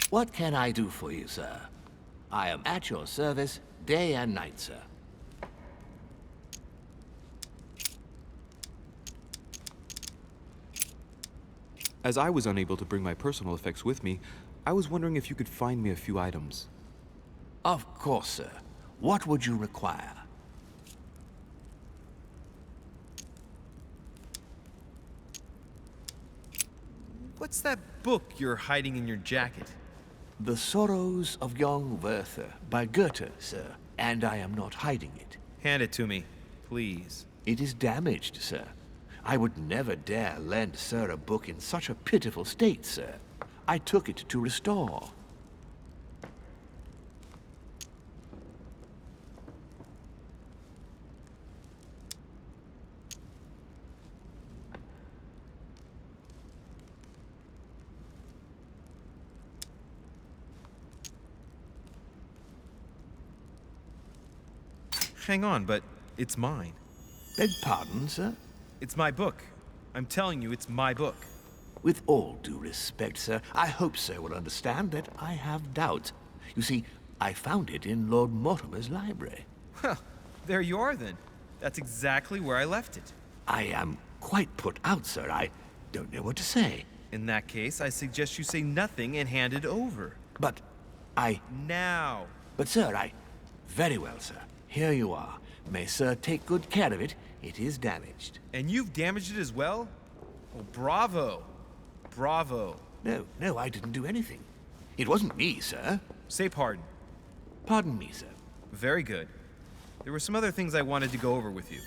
What can I do for you, sir? I am at your service day and night, sir. As I was unable to bring my personal effects with me, I was wondering if you could find me a few items. Of course, sir. What would you require? What's that book you're hiding in your jacket? The Sorrows of Young Werther by Goethe, sir. And I am not hiding it. Hand it to me, please. It is damaged, sir. I would never dare lend sir a book in such a pitiful state, sir. I took it to restore. Hang on, but it's mine. Beg pardon, sir? It's my book. I'm telling you, it's my book. With all due respect, sir, I hope sir will understand that I have doubts. You see, I found it in Lord Mortimer's library. Huh, there you are then. That's exactly where I left it. I am quite put out, sir. I don't know what to say. In that case, I suggest you say nothing and hand it over. But Now! But, sir, Very well, sir. Here you are. May sir take good care of it. It is damaged. And you've damaged it as well? Oh, bravo. Bravo. No, I didn't do anything. It wasn't me, sir. Say pardon. Pardon me, sir. Very good. There were some other things I wanted to go over with you.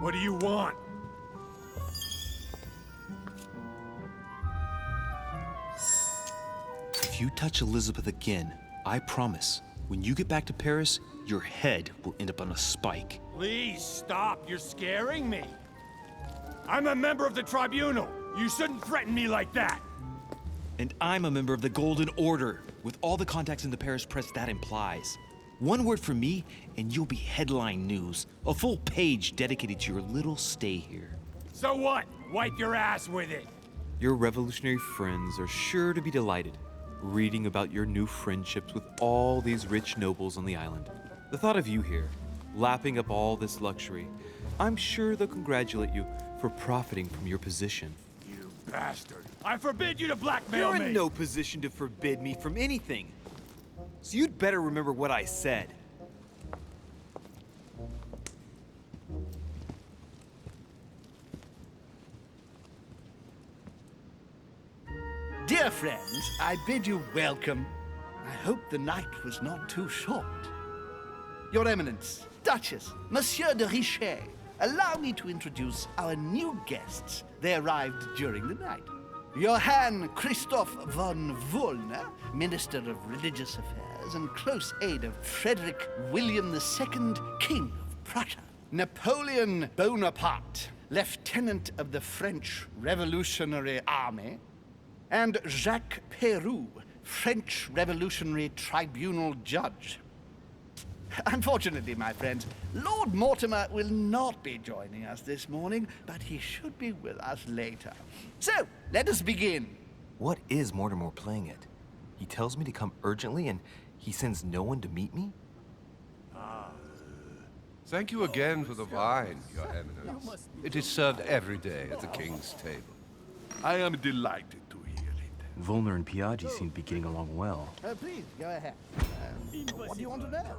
What do you want? If you touch Elizabeth again, I promise, when you get back to Paris, your head will end up on a spike. Please stop. You're scaring me. I'm a member of the Tribunal. You shouldn't threaten me like that. And I'm a member of the Golden Order, with all the contacts in the Paris press that implies. One word from me, and you'll be headline news. A full page dedicated to your little stay here. So what? Wipe your ass with it. Your revolutionary friends are sure to be delighted, reading about your new friendships with all these rich nobles on the island. The thought of you here, lapping up all this luxury, I'm sure they'll congratulate you for profiting from your position. You bastard. I forbid you to blackmail You're me. in no position to forbid me from anything. So you'd better remember what I said. Dear friends, I bid you welcome. I hope the night was not too short. Your Eminence, Duchess, Monsieur de Richet, allow me to introduce our new guests. They arrived during the night. Johann Christoph von Wollner, Minister of Religious Affairs and close aide of Frederick William II, King of Prussia. Napoleon Bonaparte, Lieutenant of the French Revolutionary Army. And Jacques Peroux, French Revolutionary Tribunal judge. Unfortunately, my friends, Lord Mortimer will not be joining us this morning, but he should be with us later. So, let us begin. What is Mortimer playing at? He tells me to come urgently and he sends no one to meet me? Thank you again for the wine, Your Eminence. It is served every day at the king's table. I am delighted to hear it. Volner and Piaggi seem to be getting along well. Please, go ahead. What do you want to know?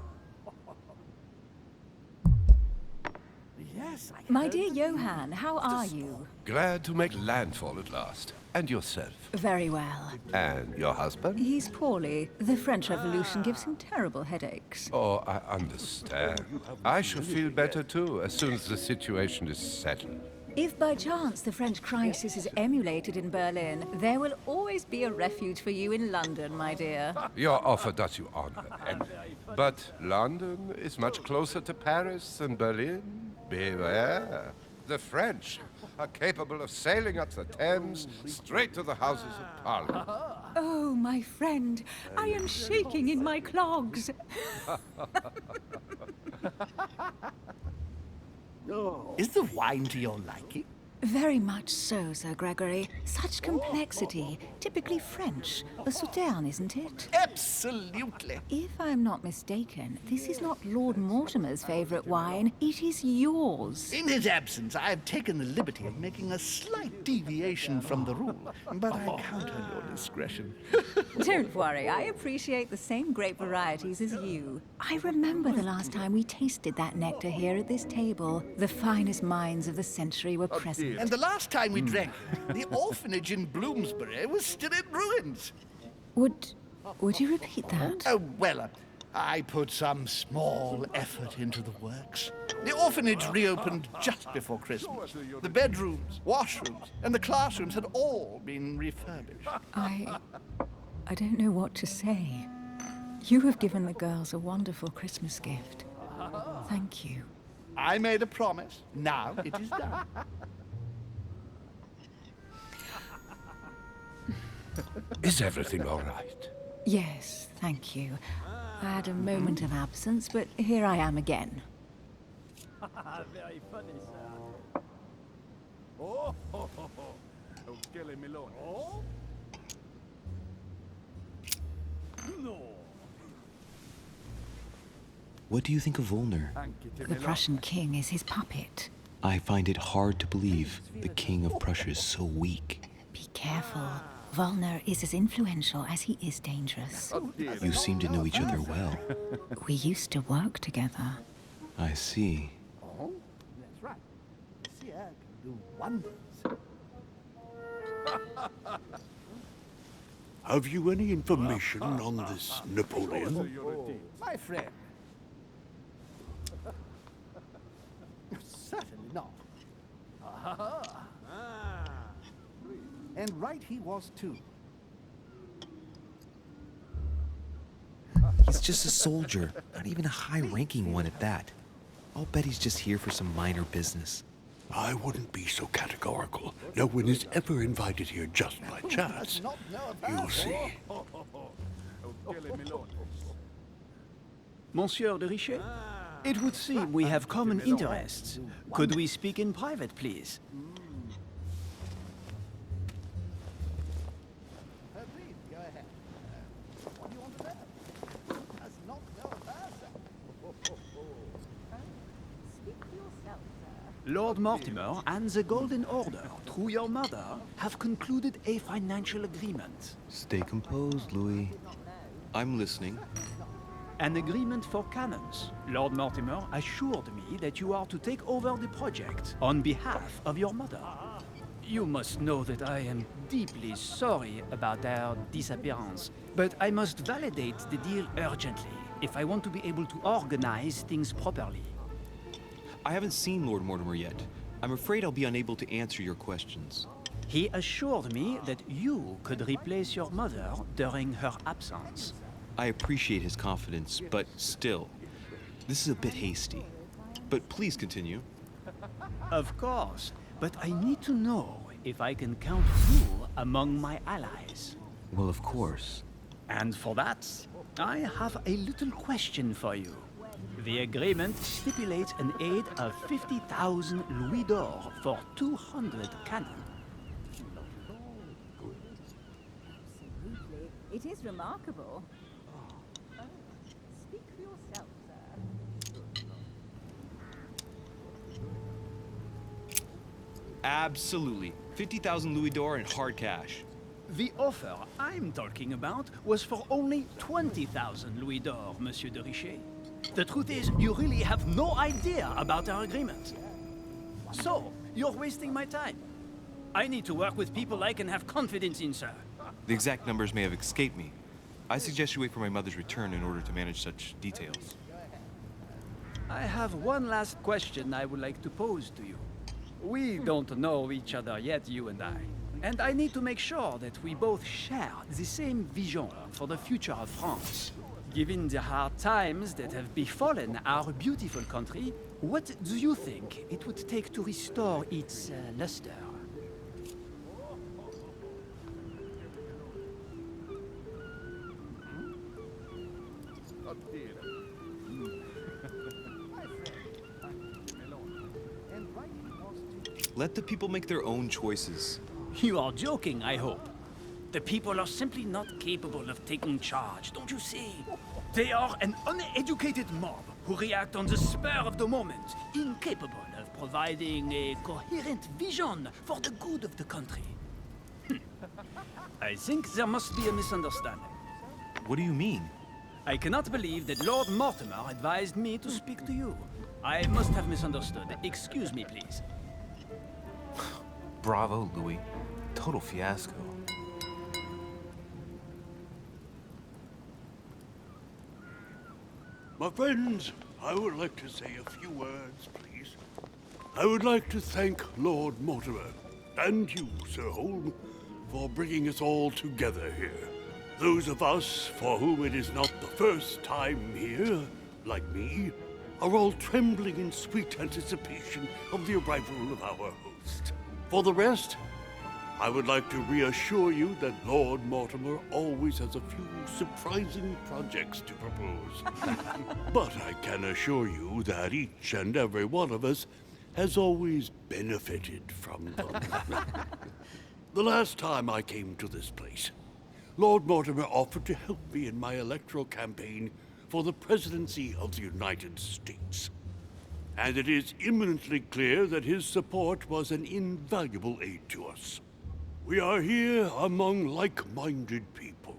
Yes, My dear Johann, how are you? Glad to make landfall at last. And yourself? Very well. And your husband? He's poorly. The French Revolution gives him terrible headaches. Oh, I understand. I shall feel better too, as soon as the situation is settled. If by chance the French crisis is emulated in Berlin, there will always be a refuge for you in London, my dear. Your offer does you honor, Emily. But London is much closer to Paris than Berlin. Beware. The French are capable of sailing up the Thames straight to the Houses of Parliament. Oh, my friend, I am shaking in my clogs. Is the wine to your liking? Very much so, Sir Gregory. Such complexity. Typically French. A Sauterne, isn't it? Absolutely. If I'm not mistaken, this is not Lord Mortimer's favorite wine. It is yours. In his absence, I have taken the liberty of making a slight deviation from the rule, but I count on your discretion. Don't worry, I appreciate the same grape varieties as you. I remember the last time we tasted that nectar here at this table. The finest minds of the century were present. And the last time we drank it, the orphanage in Bloomsbury was still in ruins. Would you repeat that? Oh, well, I put some small effort into the works. The orphanage reopened just before Christmas. The bedrooms, washrooms, and the classrooms had all been refurbished. I don't know what to say. You have given the girls a wonderful Christmas gift. Thank you. I made a promise. Now it is done. Is everything all right? Yes, thank you. I had a moment of absence, but here I am again. Very funny, sir. Oh, ho, ho, ho. Oh, quelle melone. Oh? No. What do you think of Volner? The Prussian king is his puppet. I find it hard to believe the king of Prussia is so weak. Be careful. Volner is as influential as he is dangerous. You seem to know each other well. We used to work together. I see. Oh, that's right. Sierra can do wonders. Have you any information on this Napoleon? My friend. Certainly not. And right he was too. He's just a soldier, not even a high-ranking one at that. I'll bet he's just here for some minor business. I wouldn't be so categorical. No one is ever invited here just by chance. You'll see. Monsieur de Richet? It would seem we have common interests. Could we speak in private, please? Please, go ahead. What do you want to know? Who does not know about that? Speak for yourself, sir. Lord Mortimer and the Golden Order, through your mother, have concluded a financial agreement. Stay composed, Louis. I'm listening. An agreement for cannons. Lord Mortimer assured me that you are to take over the project on behalf of your mother. You must know that I am deeply sorry about their disappearance, but I must validate the deal urgently if I want to be able to organize things properly. I haven't seen Lord Mortimer yet. I'm afraid I'll be unable to answer your questions. He assured me that you could replace your mother during her absence. I appreciate his confidence, but still, this is a bit hasty. But please continue. Of course, but I need to know if I can count you among my allies. Well, of course. And for that, I have a little question for you. The agreement stipulates an aid of 50,000 louis d'or for 200 cannon. It is remarkable. Speak for yourself, sir. Absolutely. 50,000 louis d'or in hard cash. The offer I'm talking about was for only 20,000 louis d'or, Monsieur de Richet. The truth is, you really have no idea about our agreement. So, you're wasting my time. I need to work with people I can have confidence in, sir. The exact numbers may have escaped me. I suggest you wait for my mother's return in order to manage such details. I have one last question I would like to pose to you. We don't know each other yet, you and I. And I need to make sure that we both share the same vision for the future of France. Given the hard times that have befallen our beautiful country, what do you think it would take to restore its luster? Let the people make their own choices. You are joking, I hope. The people are simply not capable of taking charge, don't you see? They are an uneducated mob who react on the spur of the moment, incapable of providing a coherent vision for the good of the country. I think there must be a misunderstanding. What do you mean? I cannot believe that Lord Mortimer advised me to speak to you. I must have misunderstood. Excuse me, please. Bravo, Louis. Total fiasco. My friends, I would like to say a few words, please. I would like to thank Lord Mortimer, and you, Sir Holm, for bringing us all together here. Those of us for whom it is not the first time here, like me, are all trembling in sweet anticipation of the arrival of our host. For the rest, I would like to reassure you that Lord Mortimer always has a few surprising projects to propose. But I can assure you that each and every one of us has always benefited from them. The last time I came to this place, Lord Mortimer offered to help me in my electoral campaign for the presidency of the United States. And it is imminently clear that his support was an invaluable aid to us. We are here among like-minded people.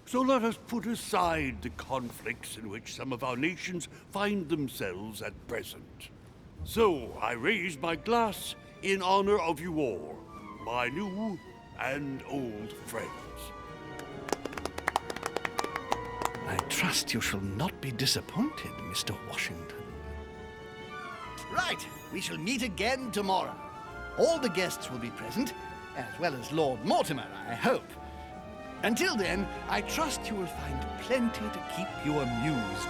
So let us put aside the conflicts in which some of our nations find themselves at present. So I raise my glass in honor of you all, my new and old friends. I trust you shall not be disappointed, Mr. Washington. Right, we shall meet again tomorrow. All the guests will be present, as well as Lord Mortimer, I hope. Until then, I trust you will find plenty to keep you amused.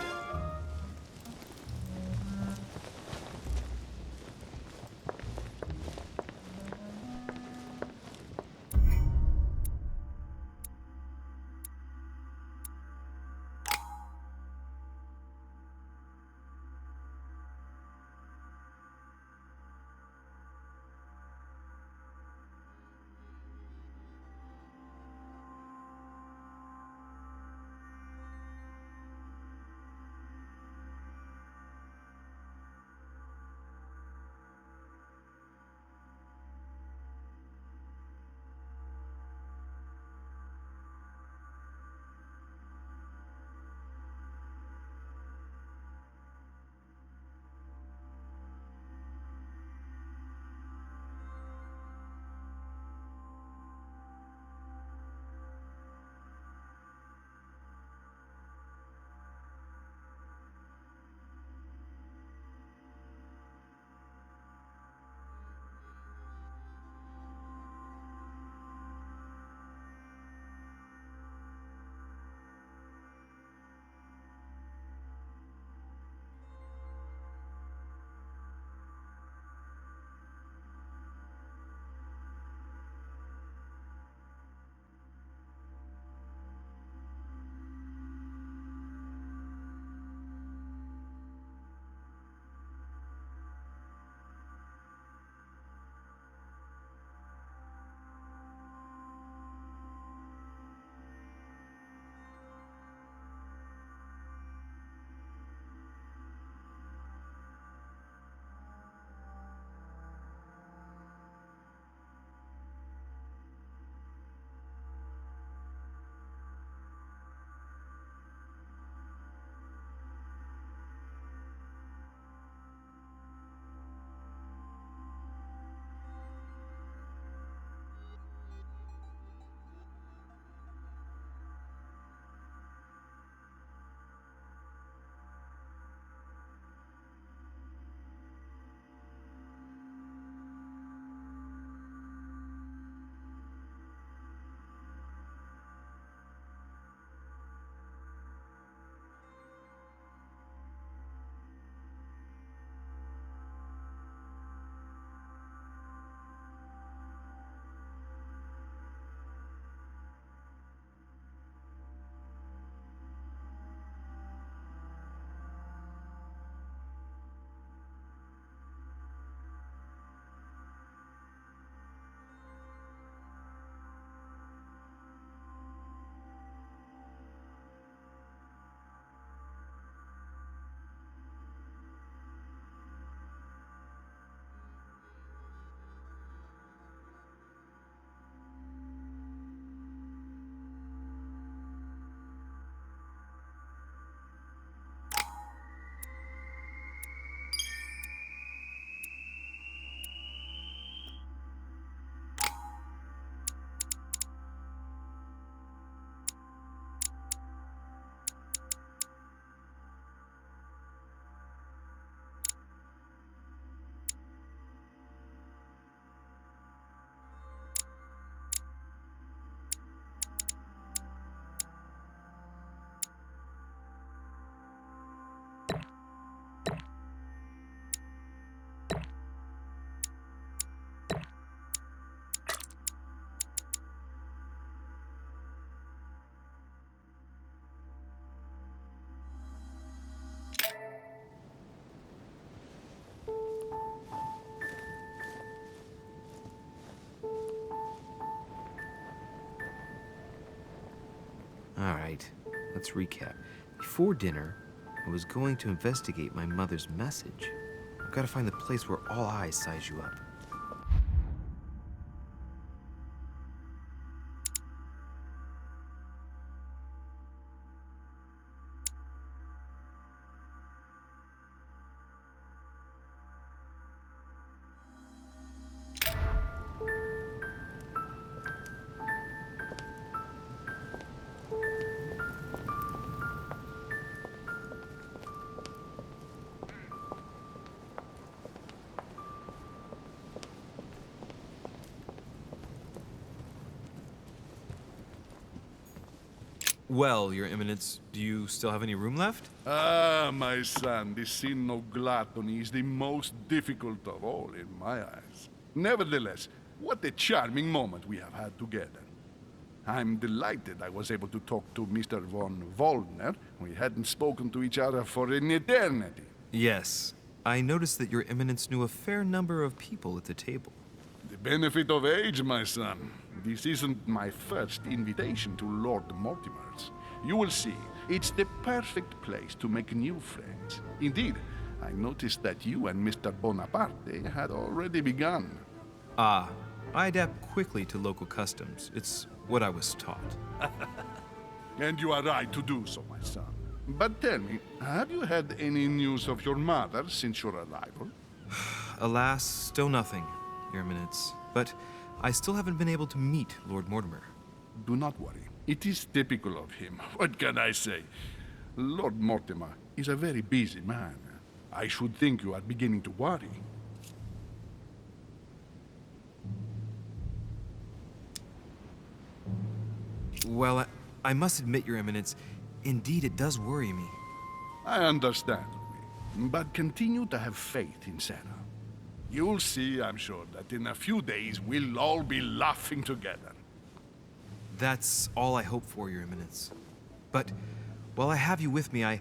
Alright, let's recap. Before dinner, I was going to investigate my mother's message. I've got to find the place where all eyes size you up. Well, Your Eminence, do you still have any room left? Ah, my son, the sin of gluttony is the most difficult of all in my eyes. Nevertheless, what a charming moment we have had together. I'm delighted I was able to talk to Mr. von Waldner. We hadn't spoken to each other for an eternity. Yes. I noticed that Your Eminence knew a fair number of people at the table. The benefit of age, my son. This isn't my first invitation to Lord Mortimer's. You will see, it's the perfect place to make new friends. Indeed, I noticed that you and Mr. Bonaparte had already begun. Ah, I adapt quickly to local customs. It's what I was taught. And you are right to do so, my son. But tell me, have you had any news of your mother since your arrival? Alas, still nothing, Your Eminence. But I still haven't been able to meet Lord Mortimer. Do not worry. It is typical of him. What can I say? Lord Mortimer is a very busy man. I should think you are beginning to worry. Well, I must admit, Your Eminence, indeed it does worry me. I understand, Louis. But continue to have faith in Sarah. You'll see, I'm sure, that in a few days we'll all be laughing together. That's all I hope for, Your Eminence. But while I have you with me, I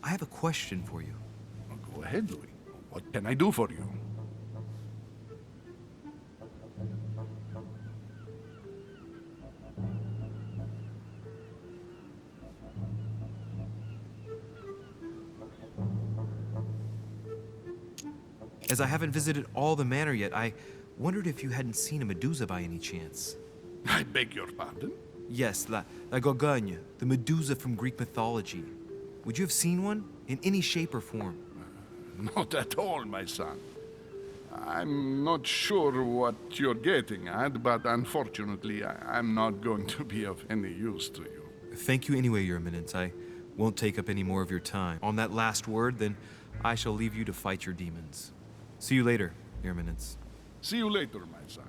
have a question for you. Go ahead, Louis. What can I do for you? As I haven't visited all the manor yet, I wondered if you hadn't seen a Medusa by any chance. I beg your pardon? Yes, La Gorgogne, the Medusa from Greek mythology. Would you have seen one? In any shape or form? Not at all, my son. I'm not sure what you're getting at, but unfortunately, I'm not going to be of any use to you. Thank you anyway, Your Eminence. I won't take up any more of your time. On that last word, then I shall leave you to fight your demons. See you later, Your Eminence. See you later, my son.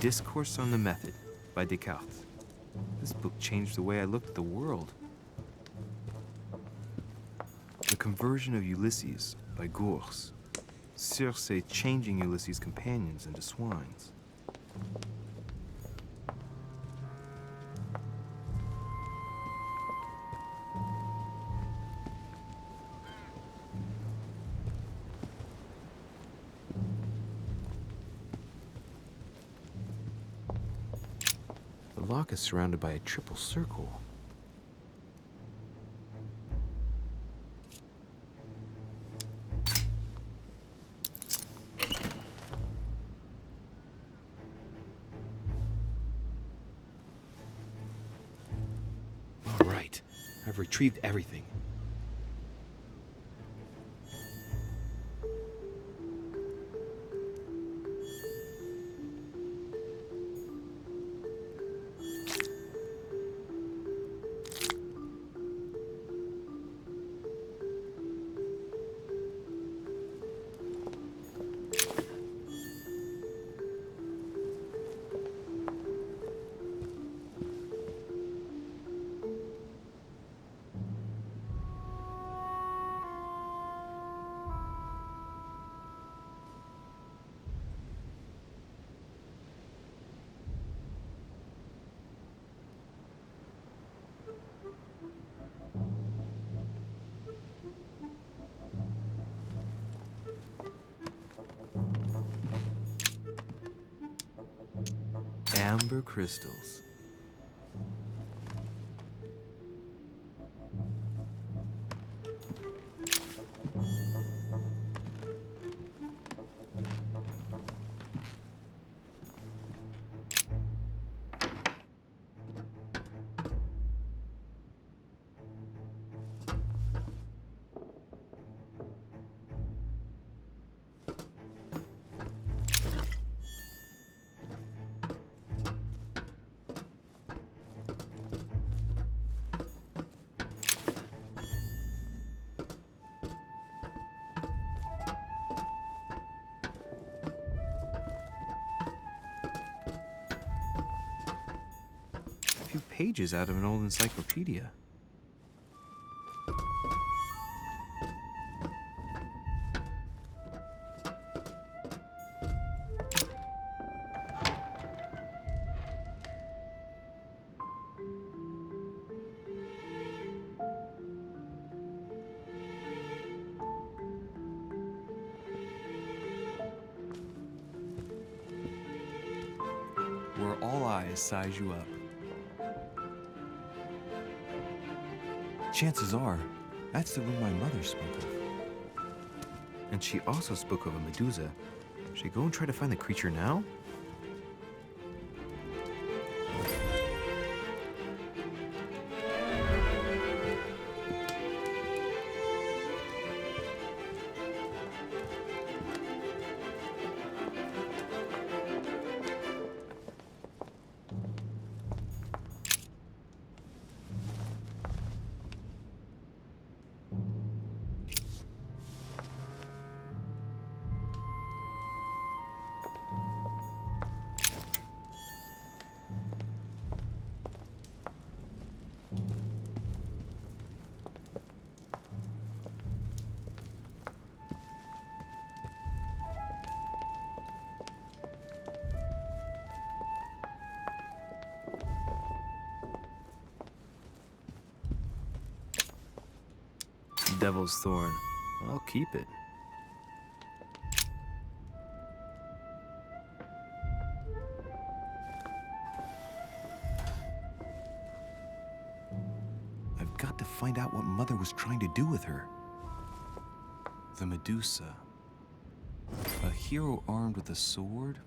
Discourse on the Method by Descartes. This book changed the way I looked at the world. The Conversion of Ulysses by Gurs. Circe changing Ulysses' companions into swines. The lock is surrounded by a triple circle. I've retrieved everything. Amber crystals. A few pages out of an old encyclopedia. Where all eyes size you up. Chances are, that's the room my mother spoke of. And she also spoke of a Medusa. Should I go and try to find the creature now? Devil's Thorn. I'll keep it. I've got to find out what Mother was trying to do with her. The Medusa. A hero armed with a sword?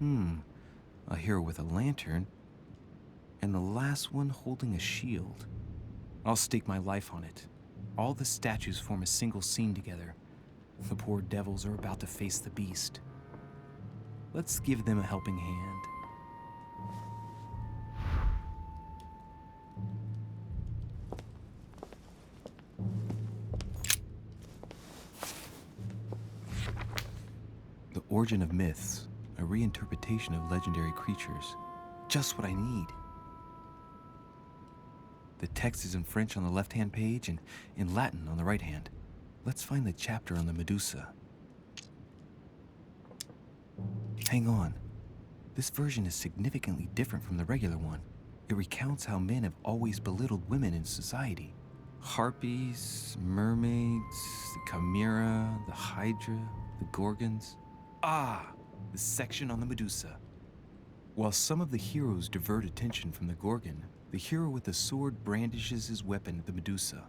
A hero with a lantern. And the last one holding a shield. I'll stake my life on it. All the statues form a single scene together. The poor devils are about to face the beast. Let's give them a helping hand. The Origin of Myths, a reinterpretation of legendary creatures. Just what I need. The text is in French on the left-hand page and in Latin on the right hand. Let's find the chapter on the Medusa. Hang on. This version is significantly different from the regular one. It recounts how men have always belittled women in society. Harpies, mermaids, the Chimera, the Hydra, the Gorgons. Ah, the section on the Medusa. While some of the heroes divert attention from the Gorgon, the hero with the sword brandishes his weapon at the Medusa.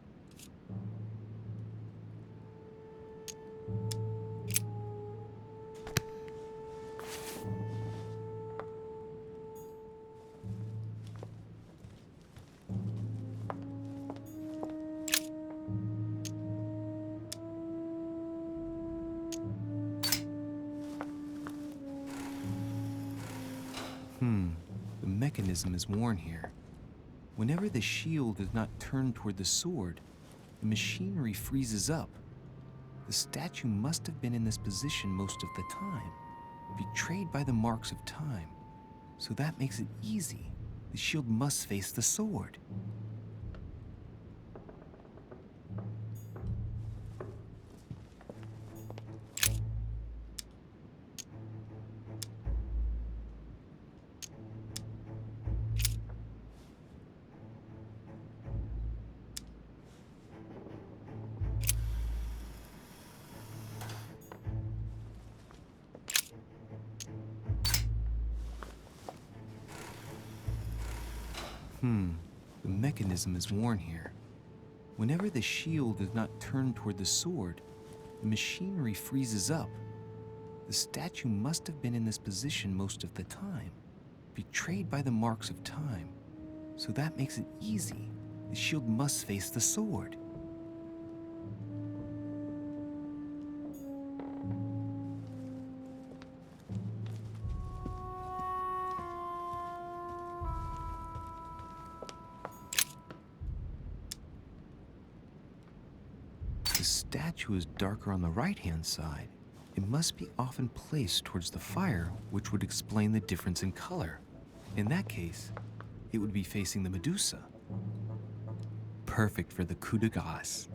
mechanism is worn here. Whenever the shield is not turned toward the sword, the machinery freezes up. The statue must have been in this position most of the time, betrayed by the marks of time. So that makes it easy. The shield must face the sword. The mechanism is worn here. Whenever the shield is not turned toward the sword, the machinery freezes up. The statue must have been in this position most of the time, betrayed by the marks of time. So that makes it easy. The shield must face the sword. The statue is darker on the right-hand side. It must be often placed towards the fire, which would explain the difference in color. In that case, it would be facing the Medusa. Perfect for the coup de grace.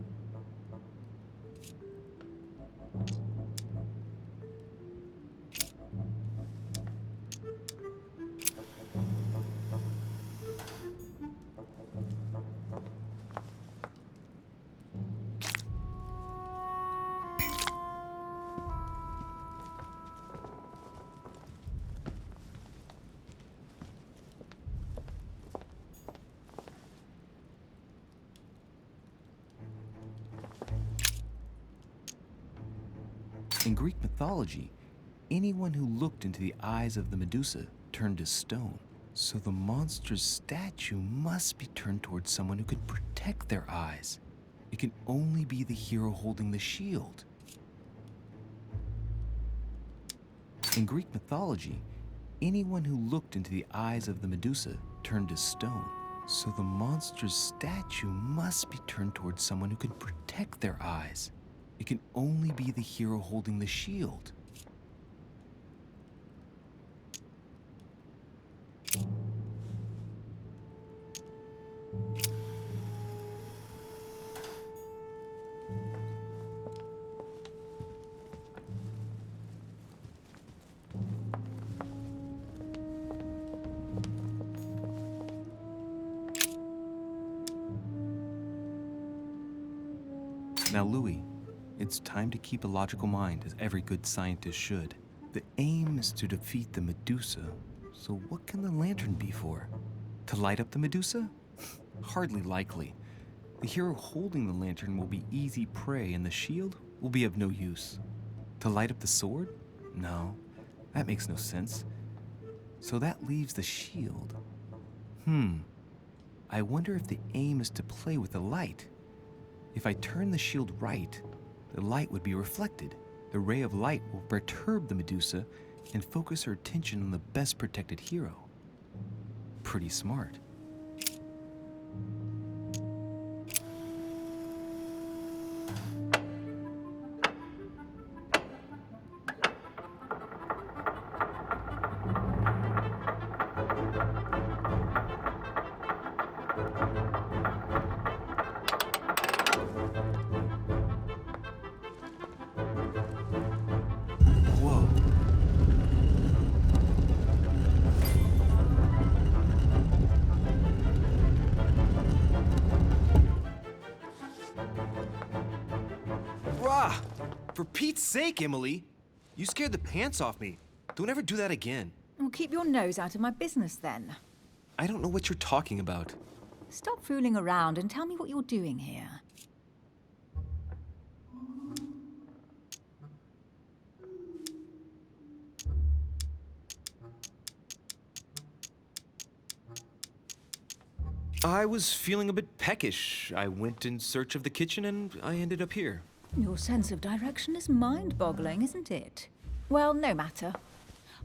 In Greek mythology, anyone who looked into the eyes of the Medusa turned to stone. So the monster's statue must be turned towards someone who can protect their eyes. It can only be the hero holding the shield. In Greek mythology, anyone who looked into the eyes of the Medusa turned to stone. So the monster's statue must be turned towards someone who can protect their eyes. It can only be the hero holding the shield. Now, Louis, it's time to keep a logical mind, as every good scientist should. The aim is to defeat the Medusa, so what can the lantern be for? To light up the Medusa? Hardly likely. The hero holding the lantern will be easy prey, and the shield will be of no use. To light up the sword? No, that makes no sense. So that leaves the shield. I wonder if the aim is to play with the light. If I turn the shield right, the light would be reflected. The ray of light will perturb the Medusa and focus her attention on the best protected hero. Pretty smart. For Pete's sake, Emily! You scared the pants off me. Don't ever do that again. Well, keep your nose out of my business then. I don't know what you're talking about. Stop fooling around and tell me what you're doing here. I was feeling a bit peckish. I went in search of the kitchen and I ended up here. Your sense of direction is mind-boggling, isn't it? Well, no matter.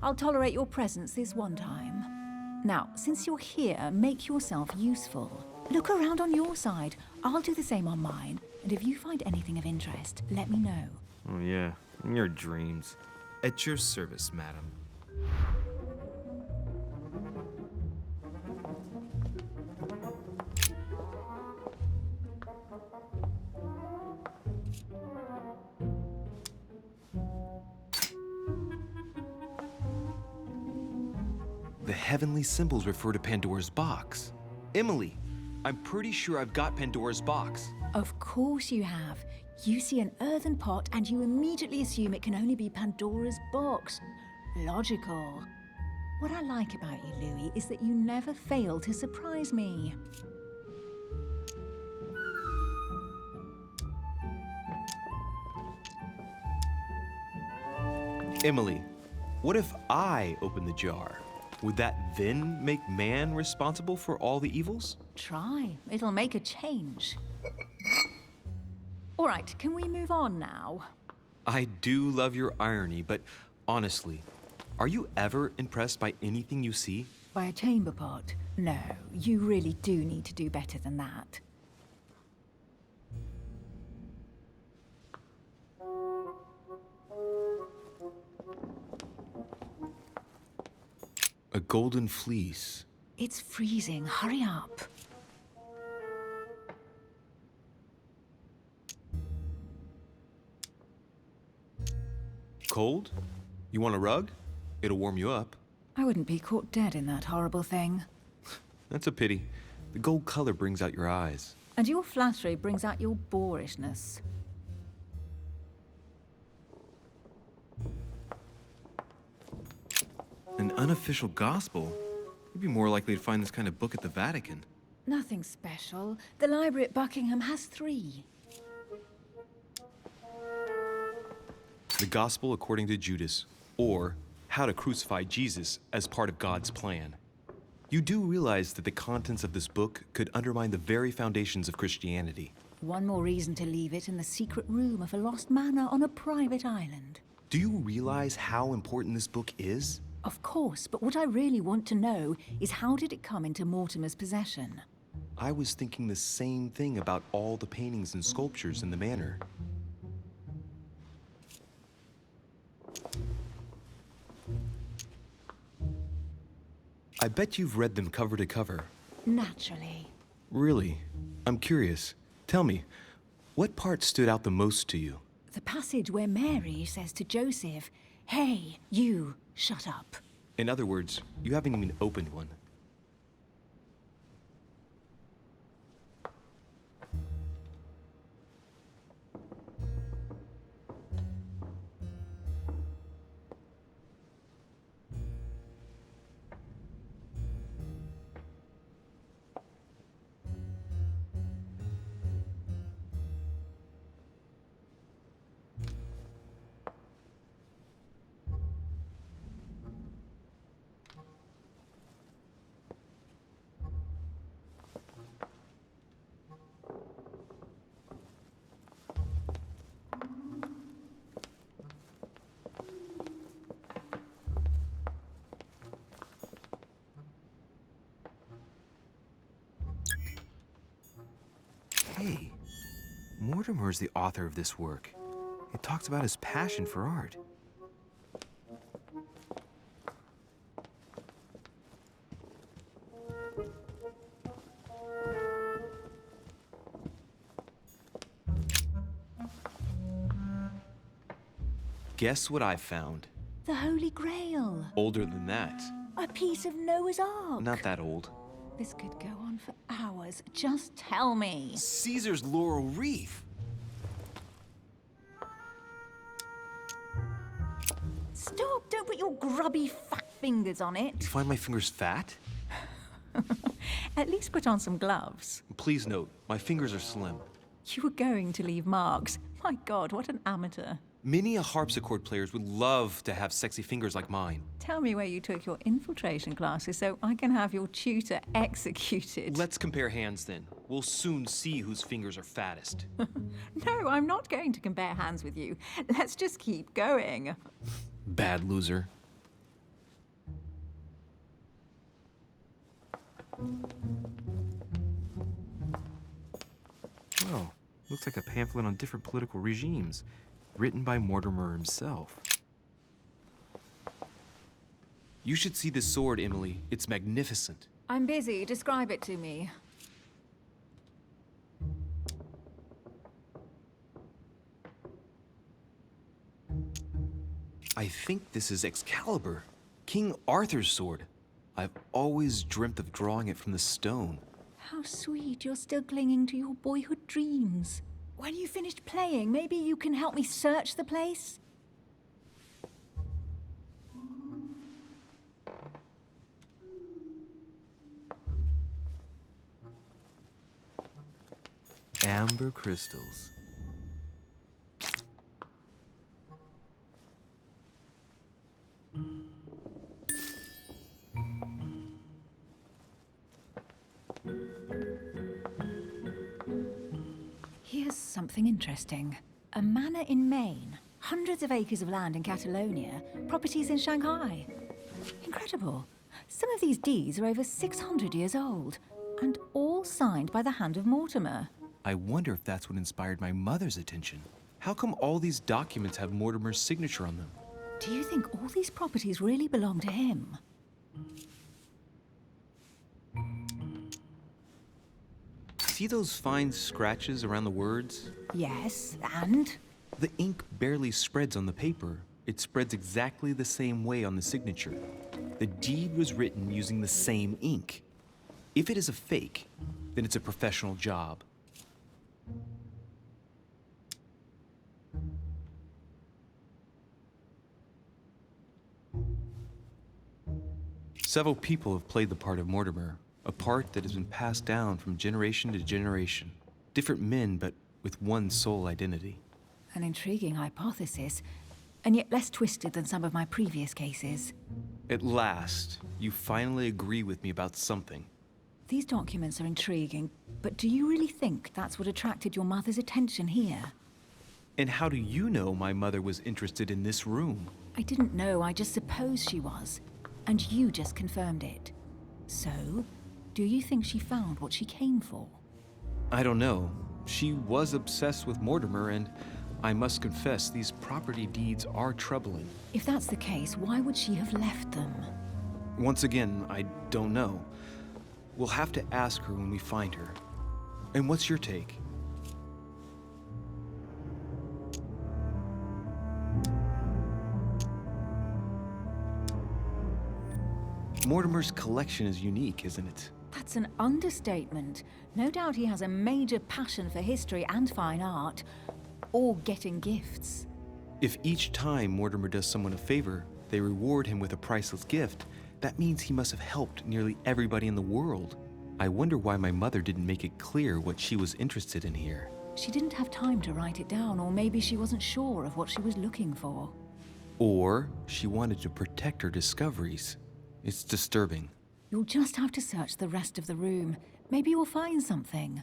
I'll tolerate your presence this one time. Now, since you're here, make yourself useful. Look around on your side. I'll do the same on mine. And if you find anything of interest, let me know. Oh, yeah. In your dreams. At your service, madam. The heavenly symbols refer to Pandora's box. Emily, I'm pretty sure I've got Pandora's box. Of course you have. You see an earthen pot and you immediately assume it can only be Pandora's box. Logical. What I like about you, Louis, is that you never fail to surprise me. Emily, what if I open the jar? Would that then make man responsible for all the evils? Try. It'll make a change. All right, can we move on now? I do love your irony, but honestly, are you ever impressed by anything you see? By a chamber pot? No, you really do need to do better than that. A golden fleece. It's freezing. Hurry up. Cold? You want a rug? It'll warm you up. I wouldn't be caught dead in that horrible thing. That's a pity. The gold color brings out your eyes. And your flattery brings out your boorishness. An unofficial gospel? You'd be more likely to find this kind of book at the Vatican. Nothing special. The library at Buckingham has 3. The Gospel According to Judas, or How to Crucify Jesus as Part of God's Plan. You do realize that the contents of this book could undermine the very foundations of Christianity. One more reason to leave it in the secret room of a lost manor on a private island. Do you realize how important this book is? Of course, but what I really want to know is how did it come into Mortimer's possession? I was thinking the same thing about all the paintings and sculptures in the manor. I bet you've read them cover to cover. Naturally. Really? I'm curious. Tell me, what part stood out the most to you? The passage where Mary says to Joseph, "Hey, you, shut up." In other words, you haven't even opened one. Hey, Mortimer is the author of this work. It talks about his passion for art. Guess what I found? The Holy Grail. Older than that. A piece of Noah's Ark. Not that old. This could go on for hours. Just tell me. Caesar's laurel wreath. Stop! Don't put your grubby fat fingers on it. You find my fingers fat? At least put on some gloves. Please note, my fingers are slim. You were going to leave marks. My God, what an amateur. Many a harpsichord players would love to have sexy fingers like mine. Tell me where you took your infiltration classes so I can have your tutor executed. Let's compare hands then. We'll soon see whose fingers are fattest. No, I'm not going to compare hands with you. Let's just keep going. Bad loser. Well, looks like a pamphlet on different political regimes, written by Mortimer himself. You should see this sword, Emily. It's magnificent. I'm busy. Describe it to me. I think this is Excalibur, King Arthur's sword. I've always dreamt of drawing it from the stone. How sweet. You're still clinging to your boyhood dreams. When you finished playing, maybe you can help me search the place? Amber crystals. Here's something interesting. A manor in Maine, hundreds of acres of land in Catalonia, properties in Shanghai. Incredible. Some of these deeds are over 600 years old, and all signed by the hand of Mortimer. I wonder if that's what inspired my mother's attention. How come all these documents have Mortimer's signature on them? Do you think all these properties really belong to him? See those fine scratches around the words? Yes, and? The ink barely spreads on the paper. It spreads exactly the same way on the signature. The deed was written using the same ink. If it is a fake, then it's a professional job. Several people have played the part of Mortimer, a part that has been passed down from generation to generation. Different men, but with one sole identity. An intriguing hypothesis, and yet less twisted than some of my previous cases. At last, you finally agree with me about something. These documents are intriguing, but do you really think that's what attracted your mother's attention here? And how do you know my mother was interested in this room? I didn't know, I just supposed she was. And you just confirmed it. So, do you think she found what she came for? I don't know. She was obsessed with Mortimer, and I must confess, these property deeds are troubling. If that's the case, why would she have left them? Once again, I don't know. We'll have to ask her when we find her. And what's your take? Mortimer's collection is unique, isn't it? That's an understatement. No doubt he has a major passion for history and fine art, or getting gifts. If each time Mortimer does someone a favor, they reward him with a priceless gift, that means he must have helped nearly everybody in the world. I wonder why my mother didn't make it clear what she was interested in here. She didn't have time to write it down, or maybe she wasn't sure of what she was looking for. Or she wanted to protect her discoveries. It's disturbing. You'll just have to search the rest of the room. Maybe you'll find something.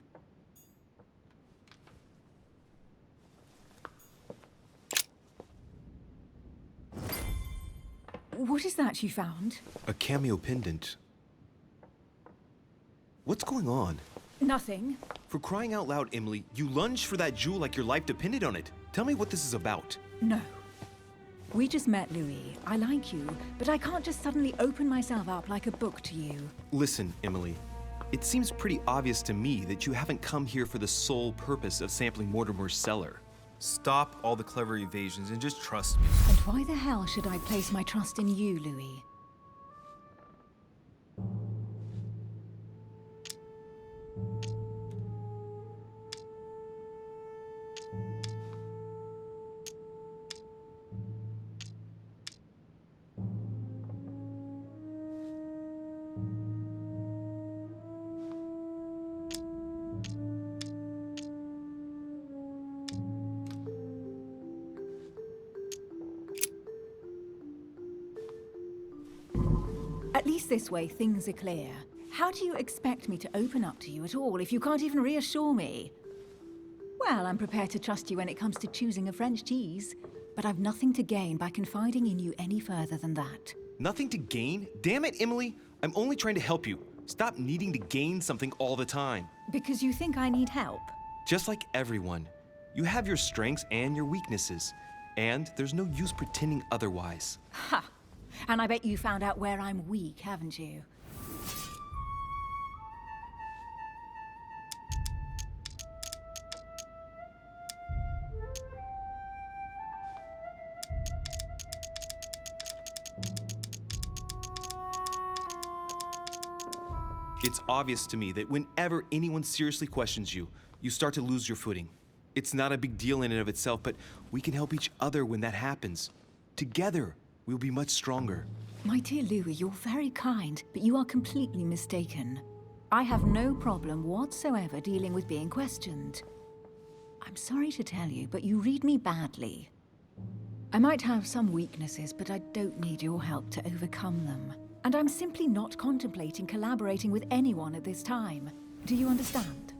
What is that you found? A cameo pendant. What's going on? Nothing. For crying out loud, Emily, you lunged for that jewel like your life depended on it. Tell me what this is about. No. We just met, Louis. I like you, but I can't just suddenly open myself up like a book to you. Listen, Emily. It seems pretty obvious to me that you haven't come here for the sole purpose of sampling Mortimer's cellar. Stop all the clever evasions and just trust me. And why the hell should I place my trust in you, Louis? At least this way, things are clear. How do you expect me to open up to you at all if you can't even reassure me? Well, I'm prepared to trust you when it comes to choosing a French cheese, but I've nothing to gain by confiding in you any further than that. Nothing to gain? Damn it, Emily! I'm only trying to help you. Stop needing to gain something all the time. Because you think I need help? Just like everyone, you have your strengths and your weaknesses. And there's no use pretending otherwise. Ha! And I bet you found out where I'm weak, haven't you? It's obvious to me that whenever anyone seriously questions you, you start to lose your footing. It's not a big deal in and of itself, but we can help each other when that happens. Together, we'll be much stronger. My dear Louis, you're very kind, but you are completely mistaken. I have no problem whatsoever dealing with being questioned. I'm sorry to tell you, but you read me badly. I might have some weaknesses, but I don't need your help to overcome them. And I'm simply not contemplating collaborating with anyone at this time. Do you understand?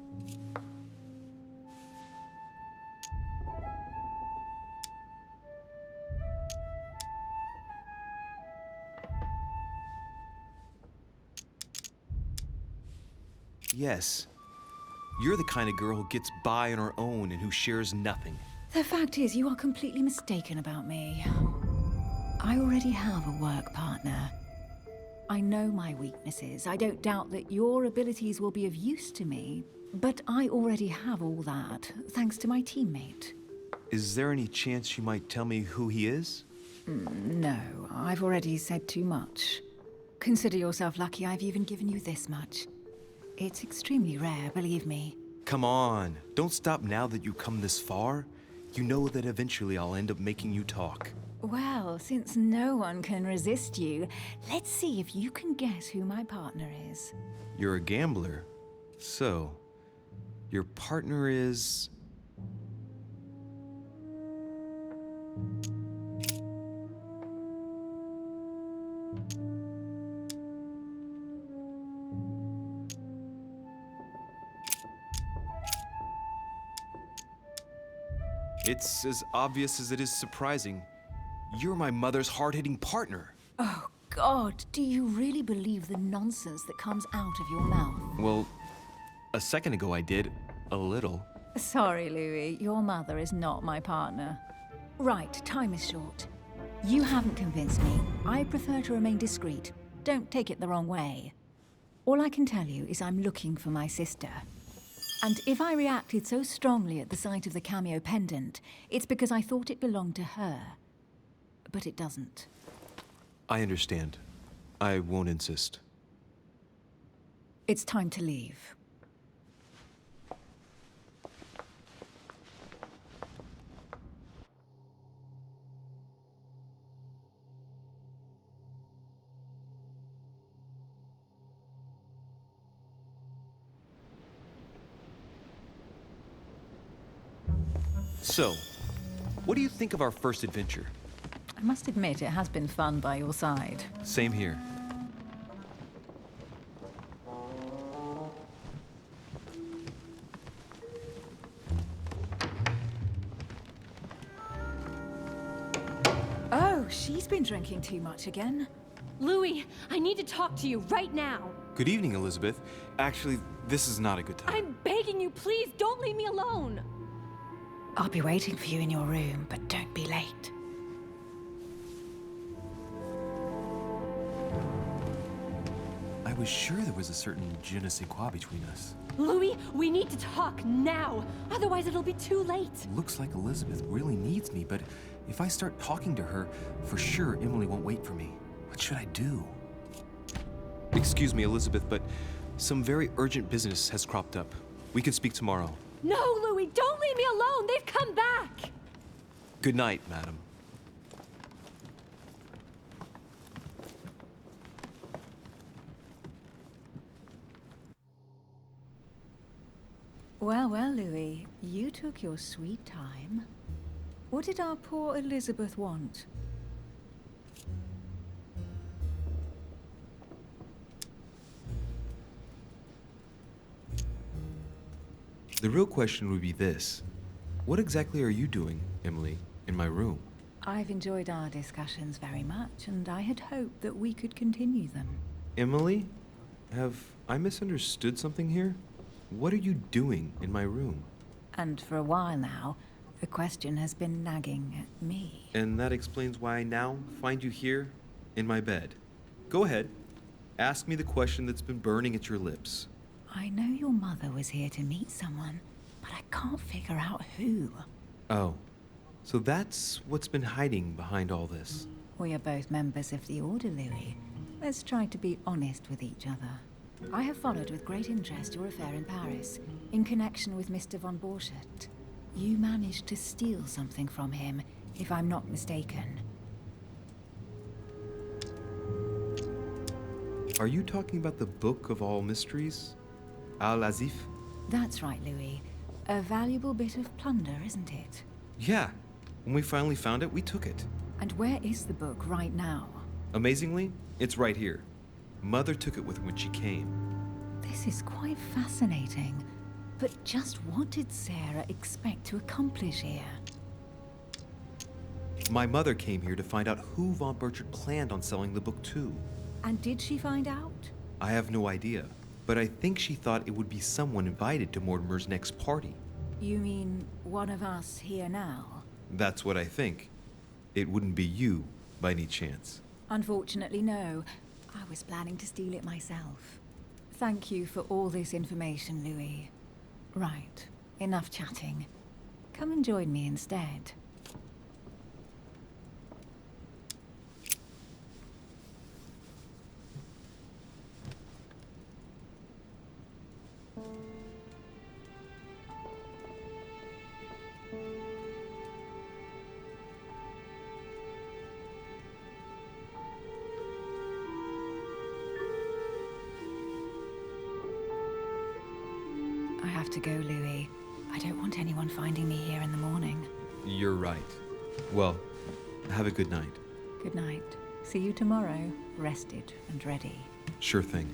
Yes. You're the kind of girl who gets by on her own and who shares nothing. The fact is, you are completely mistaken about me. I already have a work partner. I know my weaknesses. I don't doubt that your abilities will be of use to me, but I already have all that, thanks to my teammate. Is there any chance you might tell me who he is? No, I've already said too much. Consider yourself lucky I've even given you this much. It's extremely rare, believe me. Come on, don't stop now that you've come this far. You know that eventually I'll end up making you talk. Well, since no one can resist you, let's see if you can guess who my partner is. You're a gambler. So, your partner is... It's as obvious as it is surprising. You're my mother's hard-hitting partner. Oh, God, do you really believe the nonsense that comes out of your mouth? Well, a second ago I did. A little. Sorry, Louis, your mother is not my partner. Right, time is short. You haven't convinced me. I prefer to remain discreet. Don't take it the wrong way. All I can tell you is I'm looking for my sister. And if I reacted so strongly at the sight of the cameo pendant, it's because I thought it belonged to her. But it doesn't. I understand. I won't insist. It's time to leave. So, what do you think of our first adventure? I must admit, it has been fun by your side. Same here. Oh, she's been drinking too much again. Louis, I need to talk to you right now. Good evening, Elizabeth. Actually, this is not a good time. I'm begging you, please don't leave me alone. I'll be waiting for you in your room, but don't be late. I was sure there was a certain je ne sais quoi between us. Louis, we need to talk now. Otherwise, it'll be too late. Looks like Elizabeth really needs me, but if I start talking to her, for sure Emily won't wait for me. What should I do? Excuse me, Elizabeth, but some very urgent business has cropped up. We can speak tomorrow. No, Louis, don't leave me alone. They've come back. Good night, madam. Well, well, Louis, you took your sweet time. What did our poor Elizabeth want? The real question would be this. What exactly are you doing, Emily, in my room? I've enjoyed our discussions very much, and I had hoped that we could continue them. Emily? Have I misunderstood something here? What are you doing in my room? And for a while now, the question has been nagging at me. And that explains why I now find you here in my bed. Go ahead. Ask me the question that's been burning at your lips. I know your mother was here to meet someone, but I can't figure out who. Oh, so that's what's been hiding behind all this. We are both members of the Order, Louis. Let's try to be honest with each other. I have followed with great interest your affair in Paris, in connection with Mr. von Borchardt. You managed to steal something from him, if I'm not mistaken. Are you talking about the Book of All Mysteries? Al-Azif? That's right, Louis. A valuable bit of plunder, isn't it? Yeah. When we finally found it, we took it. And where is the book right now? Amazingly, it's right here. Mother took it with her when she came. This is quite fascinating. But just what did Sarah expect to accomplish here? My mother came here to find out who von Burchard planned on selling the book to. And did she find out? I have no idea, but I think she thought it would be someone invited to Mortimer's next party. You mean one of us here now? That's what I think. It wouldn't be you, by any chance. Unfortunately, no. I was planning to steal it myself. Thank you for all this information, Louis. Right, enough chatting. Come and join me instead. I have to go, Louis. I don't want anyone finding me here in the morning. You're right. Well, have a good night. Good night. See you tomorrow, rested and ready. Sure thing.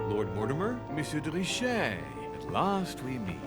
Lord Mortimer? Monsieur de Richet, at last we meet.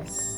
you